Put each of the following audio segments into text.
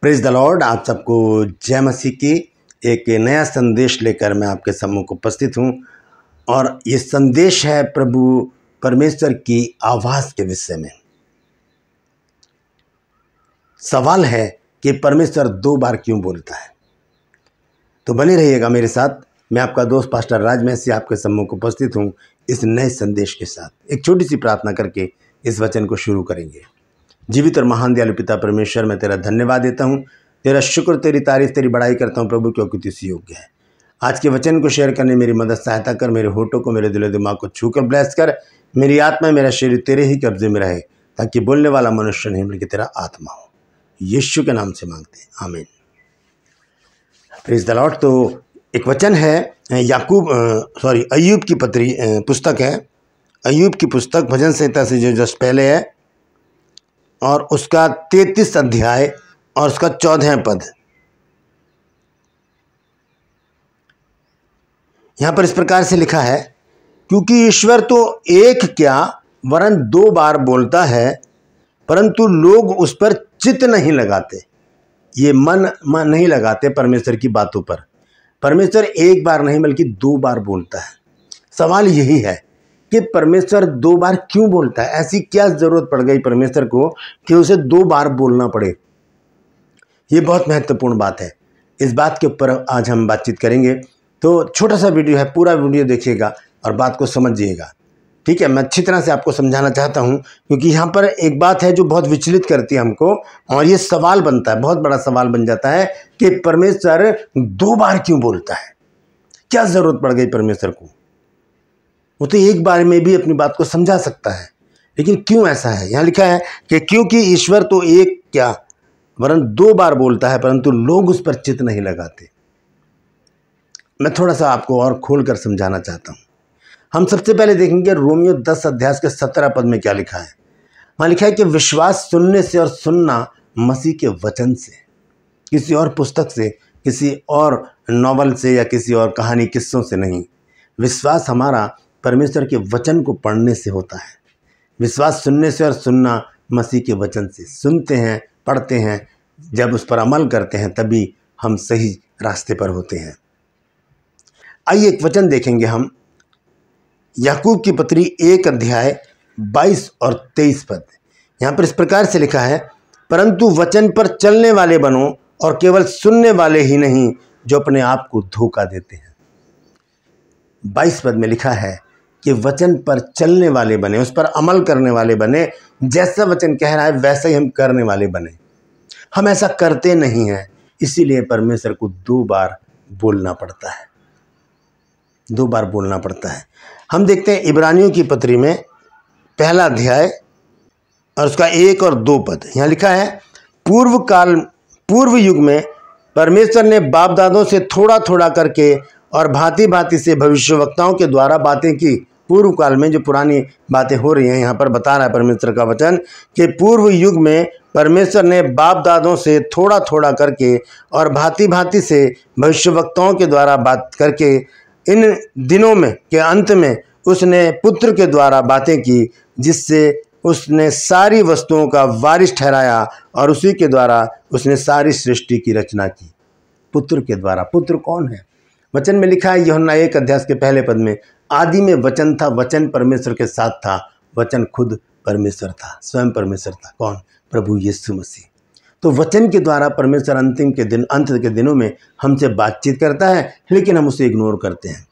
Praise the Lord. आप सबको जय मसीह की। एक नया संदेश लेकर मैं आपके सम्मुख उपस्थित हूँ और ये संदेश है प्रभु परमेश्वर की आवाज़ के विषय में। सवाल है कि परमेश्वर 2 बार क्यों बोलता है। तो बने रहिएगा मेरे साथ। मैं आपका दोस्त पास्टर राज महसी आपके सम्मुख उपस्थित हूँ इस नए संदेश के साथ। एक छोटी सी प्रार्थना करके इस वचन को शुरू करेंगे। जीवित और महान दयालु पिता परमेश्वर, मैं तेरा धन्यवाद देता हूँ, तेरा शुक्र, तेरी तारीफ, तेरी बड़ाई करता हूँ प्रभु, क्योंकि तू इसी योग्य है। आज के वचन को शेयर करने मेरी मदद सहायता कर। मेरे होठों को, मेरे दिलो दिमाग को छूकर ब्लेस कर। मेरी आत्मा, मेरा शरीर तेरे ही कब्जे में रहे, ताकि बोलने वाला मनुष्य नहीं बल्कि तेरा आत्मा हो। यीशु के नाम से मांगते हैं, आमीन। Praise the Lord. तो एक वचन है अय्यूब की पुस्तक है। अय्यूब की पुस्तक भजन संहिता से जो जस्ट पहले है, और उसका 33 अध्याय और उसका 14 पद। यहां पर इस प्रकार से लिखा है, क्योंकि ईश्वर तो एक क्या वरन 2 बार बोलता है, परंतु लोग उस पर चित्त नहीं लगाते। ये मन नहीं लगाते परमेश्वर की बातों पर। परमेश्वर 1 बार नहीं बल्कि 2 बार बोलता है। सवाल यही है कि परमेश्वर 2 बार क्यों बोलता है। ऐसी क्या जरूरत पड़ गई परमेश्वर को कि उसे 2 बार बोलना पड़े। ये बहुत महत्वपूर्ण बात है। इस बात के ऊपर आज हम बातचीत करेंगे। तो छोटा सा वीडियो है, पूरा वीडियो देखिएगा और बात को समझिएगा, ठीक है। मैं अच्छी तरह से आपको समझाना चाहता हूँ, क्योंकि यहाँ पर एक बात है जो बहुत विचलित करती है हमको, और ये सवाल बनता है, बहुत बड़ा सवाल बन जाता है कि परमेश्वर 2 बार क्यों बोलता है। क्या जरूरत पड़ गई परमेश्वर को। वो तो 1 बार में भी अपनी बात को समझा सकता है, लेकिन क्यों ऐसा है। यहाँ लिखा है कि क्योंकि ईश्वर तो एक क्या वरन 2 बार बोलता है, परंतु लोग उस पर चित्त नहीं लगाते। मैं थोड़ा सा आपको और खोल कर समझाना चाहता हूँ। हम सबसे पहले देखेंगे रोमियो 10 अध्याय के 17 पद में क्या लिखा है। वहाँ लिखा है कि विश्वास सुनने से और सुनना मसीह के वचन से, किसी और पुस्तक से, किसी और नॉवल से या किसी और कहानी किस्सों से नहीं। विश्वास हमारा परमेश्वर के वचन को पढ़ने से होता है। विश्वास सुनने से और सुनना मसीह के वचन से। सुनते हैं, पढ़ते हैं, जब उस पर अमल करते हैं तभी हम सही रास्ते पर होते हैं। आइए एक वचन देखेंगे हम, याकूब की पत्री 1 अध्याय 22 और 23 पद। यहाँ पर इस प्रकार से लिखा है, परंतु वचन पर चलने वाले बनो और केवल सुनने वाले ही नहीं जो अपने आप को धोखा देते हैं। 22 पद में लिखा है कि वचन पर चलने वाले बने, उस पर अमल करने वाले बने। जैसा वचन कह रहा है वैसा ही हम करने वाले बने। हम ऐसा करते नहीं हैं, इसीलिए परमेश्वर को 2 बार बोलना पड़ता है। 2 बार बोलना पड़ता है। हम देखते हैं इब्रानियों की पत्री में 1 अध्याय और उसका 1 और 2 पद। यहाँ लिखा है, पूर्व युग में परमेश्वर ने बाप दादों से थोड़ा थोड़ा करके और भांति भांति से भविष्यवक्ताओं के द्वारा बातें की। पूर्व काल में जो पुरानी बातें हो रही हैं, यहाँ पर बता रहा है परमेश्वर का वचन कि पूर्व युग में परमेश्वर ने बाप दादों से थोड़ा थोड़ा करके और भांति भांति से भविष्यवक्ताओं के द्वारा बात करके इन दिनों में के अंत में उसने पुत्र के द्वारा बातें की, जिससे उसने सारी वस्तुओं का वारिस ठहराया और उसी के द्वारा उसने सारी सृष्टि की रचना की। पुत्र के द्वारा। पुत्र कौन है। वचन में लिखा है यूहन्ना 1 अध्याय के 1 पद में, आदि में वचन था, वचन परमेश्वर के साथ था, वचन खुद परमेश्वर था, स्वयं परमेश्वर था। कौन। प्रभु यीशु मसीह। तो वचन के द्वारा परमेश्वर अंत के दिनों में हमसे बातचीत करता है, लेकिन हम उसे इग्नोर करते हैं।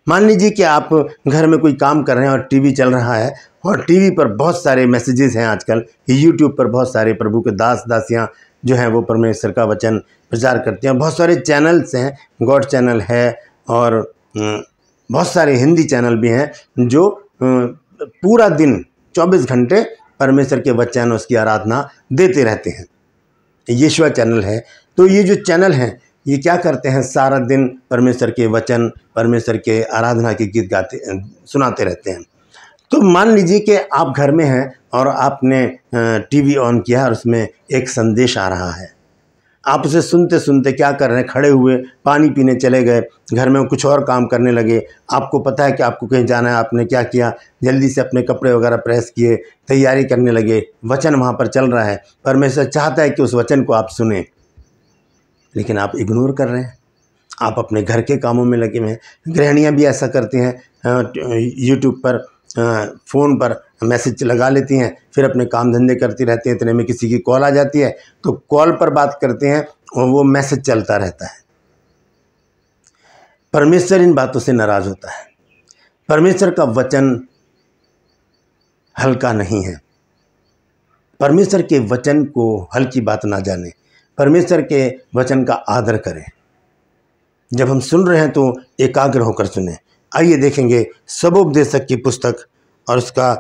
मान लीजिए कि आप घर में कोई काम कर रहे हैं और टीवी चल रहा है, और टीवी पर बहुत सारे मैसेजेस हैं। आजकल यूट्यूब पर बहुत सारे प्रभु के दास दासियाँ जो हैं वो परमेश्वर का वचन प्रचार करते हैं। बहुत सारे चैनल्स हैं, गॉड चैनल है और बहुत सारे हिंदी चैनल भी हैं जो पूरा दिन 24 घंटे परमेश्वर के वचन, उसकी आराधना देते रहते हैं। यीशुआ चैनल है। तो ये जो चैनल हैं ये क्या करते हैं, सारा दिन परमेश्वर के वचन, परमेश्वर के आराधना के गीत सुनाते रहते हैं। तो मान लीजिए कि आप घर में हैं और आपने टीवी ऑन किया और उसमें एक संदेश आ रहा है। आप उसे सुनते सुनते क्या कर रहे हैं, खड़े हुए पानी पीने चले गए, घर में कुछ और काम करने लगे। आपको पता है कि आपको कहीं जाना है, आपने क्या किया, जल्दी से अपने कपड़े वगैरह प्रेस किए, तैयारी करने लगे। वचन वहाँ पर चल रहा है, परमेश्वर चाहता है कि उस वचन को आप सुने। लेकिन आप इग्नोर कर रहे हैं। आप अपने घर के कामों में लगे हुए हैं। गृहिणियाँ भी ऐसा करती हैं, यूट्यूब पर फ़ोन पर मैसेज लगा लेती हैं, फिर अपने काम धंधे करती रहती हैं। इतने में किसी की कॉल आ जाती है तो कॉल पर बात करते हैं और वो मैसेज चलता रहता है। परमेश्वर इन बातों से नाराज़ होता है। परमेश्वर का वचन हल्का नहीं है। परमेश्वर के वचन को हल्की बात ना जाने, परमेश्वर के वचन का आदर करें। जब हम सुन रहे हैं तो एकाग्र होकर सुने। आइए देखेंगे सबोपदेशक की पुस्तक और उसका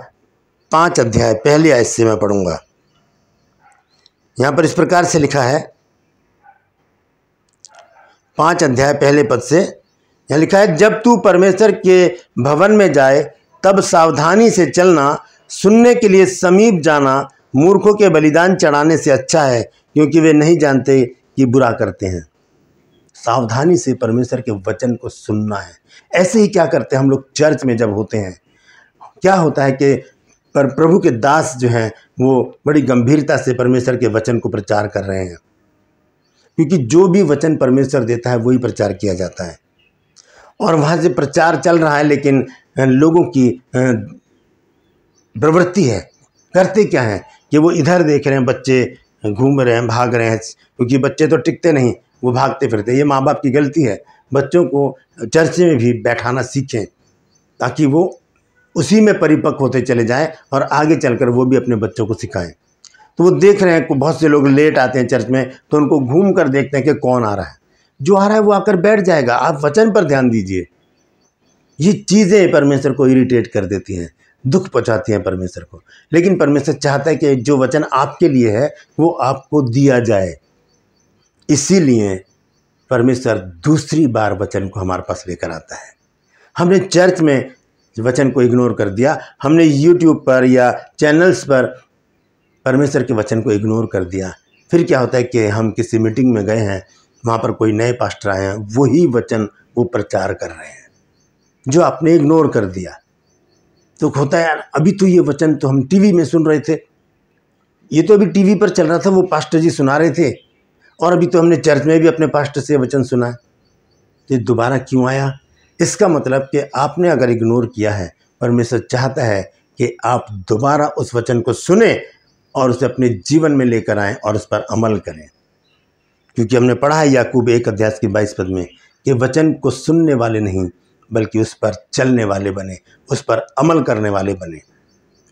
5 अध्याय पहले आयत से मैं पढ़ूंगा। यहाँ पर इस प्रकार से लिखा है, 5 अध्याय पहले पद से यहाँ लिखा है, जब तू परमेश्वर के भवन में जाए तब सावधानी से चलना, सुनने के लिए समीप जाना मूर्खों के बलिदान चढ़ाने से अच्छा है, क्योंकि वे नहीं जानते कि बुरा करते हैं। सावधानी से परमेश्वर के वचन को सुनना है। ऐसे ही क्या करते हैं हम लोग चर्च में जब होते हैं, क्या होता है कि प्रभु के दास जो हैं वो बड़ी गंभीरता से परमेश्वर के वचन को प्रचार कर रहे हैं, क्योंकि जो भी वचन परमेश्वर देता है वही प्रचार किया जाता है। और वहाँ से प्रचार चल रहा है, लेकिन लोगों की प्रवृत्ति है, करते क्या हैं कि वो इधर देख रहे हैं, बच्चे घूम रहे हैं, भाग रहे हैं, क्योंकि बच्चे तो टिकते नहीं, वो भागते फिरते। ये माँ बाप की गलती है। बच्चों को चर्च में भी बैठाना सीखें ताकि वो उसी में परिपक्व होते चले जाएं और आगे चलकर वो भी अपने बच्चों को सिखाएं। तो वो देख रहे हैं कि बहुत से लोग लेट आते हैं चर्च में, तो उनको घूम कर देखते हैं कि कौन आ रहा है। जो आ रहा है वो आकर बैठ जाएगा। आप वचन पर ध्यान दीजिए। ये चीज़ें परमेश्वर को इरिटेट कर देती हैं, दुख पहुँचाती हैं परमेश्वर को। लेकिन परमेश्वर चाहता है कि जो वचन आपके लिए है वो आपको दिया जाए। इसीलिए परमेश्वर दूसरी बार वचन को हमारे पास लेकर आता है। हमने चर्च में वचन को इग्नोर कर दिया, हमने यूट्यूब पर या चैनल्स पर परमेश्वर के वचन को इग्नोर कर दिया। फिर क्या होता है कि हम किसी मीटिंग में गए हैं, वहाँ पर कोई नए पास्टर आए हैं, वही वचन वो प्रचार कर रहे हैं जो आपने इग्नोर कर दिया। तो होता है यार, अभी तो ये वचन तो हम टीवी में सुन रहे थे, ये तो अभी टीवी पर चल रहा था, वो पास्टर जी सुना रहे थे, और अभी तो हमने चर्च में भी अपने पास्टर से वचन सुना है, तो दोबारा क्यों आया? इसका मतलब कि आपने अगर इग्नोर किया है, परमेश्वर चाहता है कि आप दोबारा उस वचन को सुने और उसे अपने जीवन में लेकर आएँ और उस पर अमल करें। क्योंकि हमने पढ़ा है याकूब 1 अध्याय के 22 पद में कि वचन को सुनने वाले नहीं बल्कि उस पर चलने वाले बने, उस पर अमल करने वाले बने।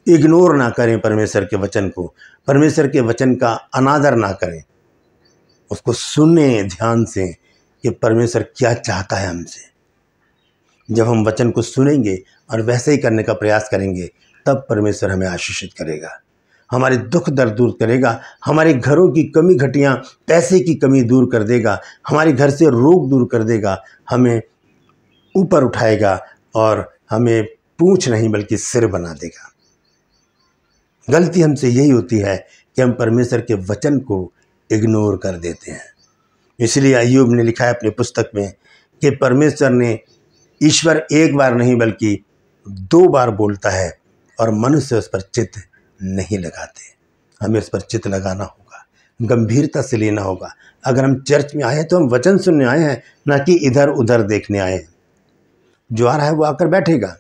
इग्नोर ना करें परमेश्वर के वचन को, परमेश्वर के वचन का अनादर ना करें, उसको सुने ध्यान से कि परमेश्वर क्या चाहता है हमसे। जब हम वचन को सुनेंगे और वैसे ही करने का प्रयास करेंगे, तब परमेश्वर हमें आशीषित करेगा, हमारे दुख दर्द दूर करेगा, हमारे घरों की कमी घटियाँ, पैसे की कमी दूर कर देगा, हमारे घर से रोग दूर कर देगा, हमें ऊपर उठाएगा और हमें पूंछ नहीं बल्कि सिर बना देगा। गलती हमसे यही होती है कि हम परमेश्वर के वचन को इग्नोर कर देते हैं। इसलिए अय्यूब ने लिखा है अपनी पुस्तक में कि परमेश्वर ने, ईश्वर एक बार नहीं बल्कि 2 बार बोलता है और मनुष्य उस पर चित्त नहीं लगाते। हमें उस पर चित्त लगाना होगा, गंभीरता से लेना होगा। अगर हम चर्च में आए हैं तो हम वचन सुनने आए हैं, ना कि इधर उधर देखने आए हैं। जो आ रहा है वो आकर बैठेगा।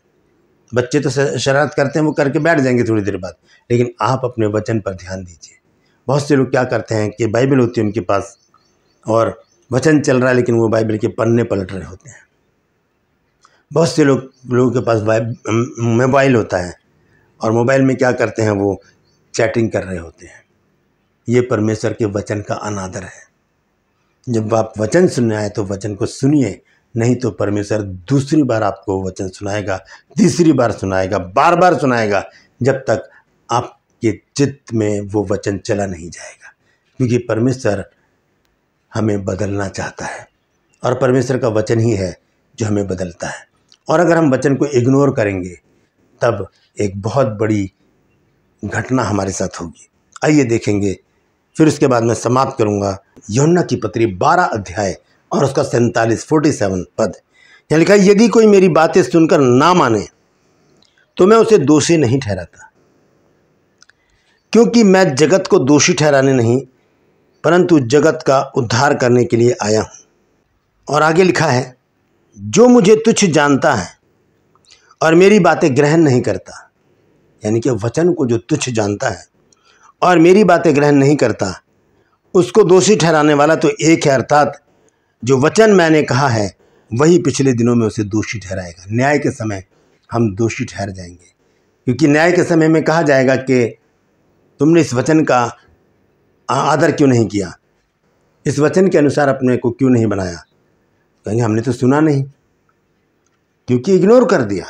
बच्चे तो शरारत करते हैं, वो करके बैठ जाएंगे थोड़ी देर बाद, लेकिन आप अपने वचन पर ध्यान दीजिए। बहुत से लोग क्या करते हैं कि बाइबल होती है उनके पास और वचन चल रहा है, लेकिन वो बाइबल के पन्ने पलट रहे होते हैं। बहुत से लोगों के पास मोबाइल होता है और मोबाइल में क्या करते हैं, वो चैटिंग कर रहे होते हैं। ये परमेश्वर के वचन का अनादर है। जब आप वचन सुनने आए तो वचन को सुनिए, नहीं तो परमेश्वर दूसरी बार आपको वचन सुनाएगा, तीसरी बार सुनाएगा, बार बार सुनाएगा, जब तक आपके चित्त में वो वचन चला नहीं जाएगा। क्योंकि परमेश्वर हमें बदलना चाहता है और परमेश्वर का वचन ही है जो हमें बदलता है। और अगर हम वचन को इग्नोर करेंगे तब एक बहुत बड़ी घटना हमारे साथ होगी। आइए देखेंगे, फिर उसके बाद मैं समाप्त करूंगा। यूहन्ना की पत्री 12 अध्याय और उसका 47 पद। यहाँ लिखा है, यदि कोई मेरी बातें सुनकर ना माने तो मैं उसे दोषी नहीं ठहराता, क्योंकि मैं जगत को दोषी ठहराने नहीं परंतु जगत का उद्धार करने के लिए आया हूँ। और आगे लिखा है, जो मुझे तुच्छ जानता है और मेरी बातें ग्रहण नहीं करता, यानी कि वचन को जो तुच्छ जानता है और मेरी बातें ग्रहण नहीं करता, उसको दोषी ठहराने वाला तो एक है, अर्थात जो वचन मैंने कहा है वही पिछले दिनों में उसे दोषी ठहराएगा। न्याय के समय हम दोषी ठहर जाएंगे, क्योंकि न्याय के समय में कहा जाएगा कि तुमने इस वचन का आदर क्यों नहीं किया, इस वचन के अनुसार अपने को क्यों नहीं बनाया। कहेंगे हमने तो सुना नहीं, क्योंकि इग्नोर कर दिया।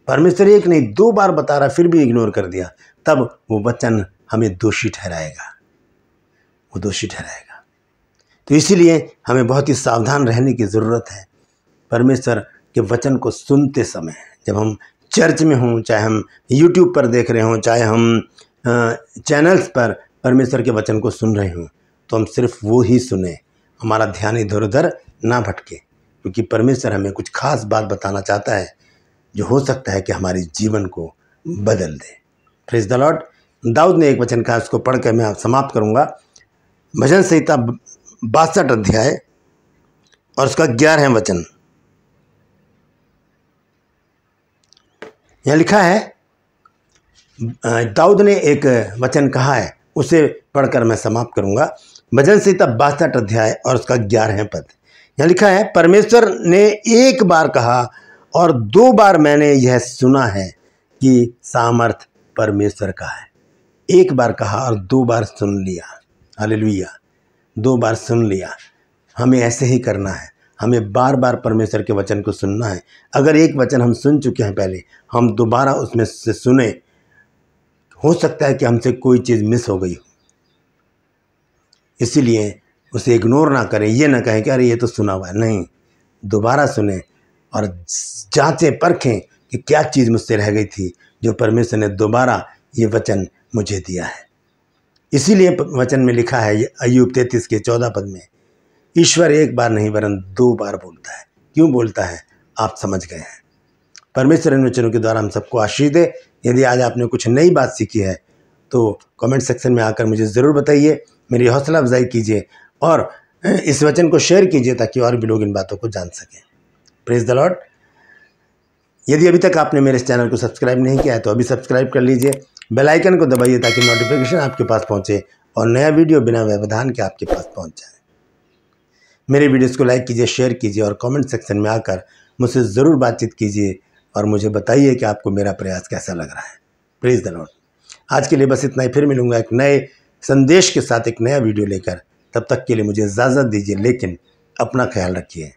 परमेश्वर एक नहीं 2 बार बता रहा, फिर भी इग्नोर कर दिया, तब वो वचन हमें दोषी ठहराएगा, वो दोषी ठहराएगा। तो इसीलिए हमें बहुत ही सावधान रहने की ज़रूरत है। परमेश्वर के वचन को सुनते समय, जब हम चर्च में हों, चाहे हम यूट्यूब पर देख रहे हों, चाहे हम चैनल्स पर परमेश्वर के वचन को सुन रहे हों, तो हम सिर्फ वो ही सुने, हमारा ध्यान इधर उधर ना भटके, क्योंकि परमेश्वर हमें कुछ खास बात बताना चाहता है जो हो सकता है कि हमारे जीवन को बदल दे। Praise the Lord. दाऊद ने एक वचन कहा, उसको पढ़कर मैं समाप्त करूँगा। भजन संहिता 62 अध्याय और उसका 11वां वचन। यहाँ लिखा है, दाऊद ने एक वचन कहा है, उसे पढ़कर मैं समाप्त करूँगा। भजन संहिता 62 अध्याय और उसका 11वां पद। यहाँ लिखा है, परमेश्वर ने एक बार कहा और 2 बार मैंने यह सुना है कि सामर्थ परमेश्वर का है। एक बार कहा और 2 बार सुन लिया। हालेलुया, 2 बार सुन लिया। हमें ऐसे ही करना है, हमें बार बार परमेश्वर के वचन को सुनना है। अगर एक वचन हम सुन चुके हैं पहले, हम दोबारा उसमें से सुने, हो सकता है कि हमसे कोई चीज़ मिस हो गई हो, इसीलिए उसे इग्नोर ना करें। ये ना कहें कि अरे ये तो सुना हुआ है, नहीं, दोबारा सुने और जांचें परखें कि क्या चीज़ मुझसे रह गई थी जो परमेश्वर ने दोबारा ये वचन मुझे दिया है। इसीलिए वचन में लिखा है, अय्यूब 33 के 14 पद में, ईश्वर एक बार नहीं वरन 2 बार बोलता है। क्यों बोलता है, आप समझ गए हैं। परमेश्वर इन वचनों के द्वारा हम सबको आशीष दे। यदि आज आपने कुछ नई बात सीखी है तो कमेंट सेक्शन में आकर मुझे ज़रूर बताइए, मेरी हौसला अफजाई कीजिए और इस वचन को शेयर कीजिए ताकि और भी लोग इन बातों को जान सकें। Praise the Lord. यदि अभी तक आपने मेरे इस चैनल को सब्सक्राइब नहीं किया है तो अभी सब्सक्राइब कर लीजिए, बेल आइकन को दबाइए ताकि नोटिफिकेशन आपके पास पहुंचे और नया वीडियो बिना व्यवधान के आपके पास पहुंच जाए। मेरे वीडियोस को लाइक कीजिए, शेयर कीजिए और कमेंट सेक्शन में आकर मुझसे ज़रूर बातचीत कीजिए और मुझे बताइए कि आपको मेरा प्रयास कैसा लग रहा है। Praise the Lord. आज के लिए बस इतना ही, फिर मिलूंगा एक नए संदेश के साथ, एक नया वीडियो लेकर। तब तक के लिए मुझे इजाज़त दीजिए, लेकिन अपना ख्याल रखिए।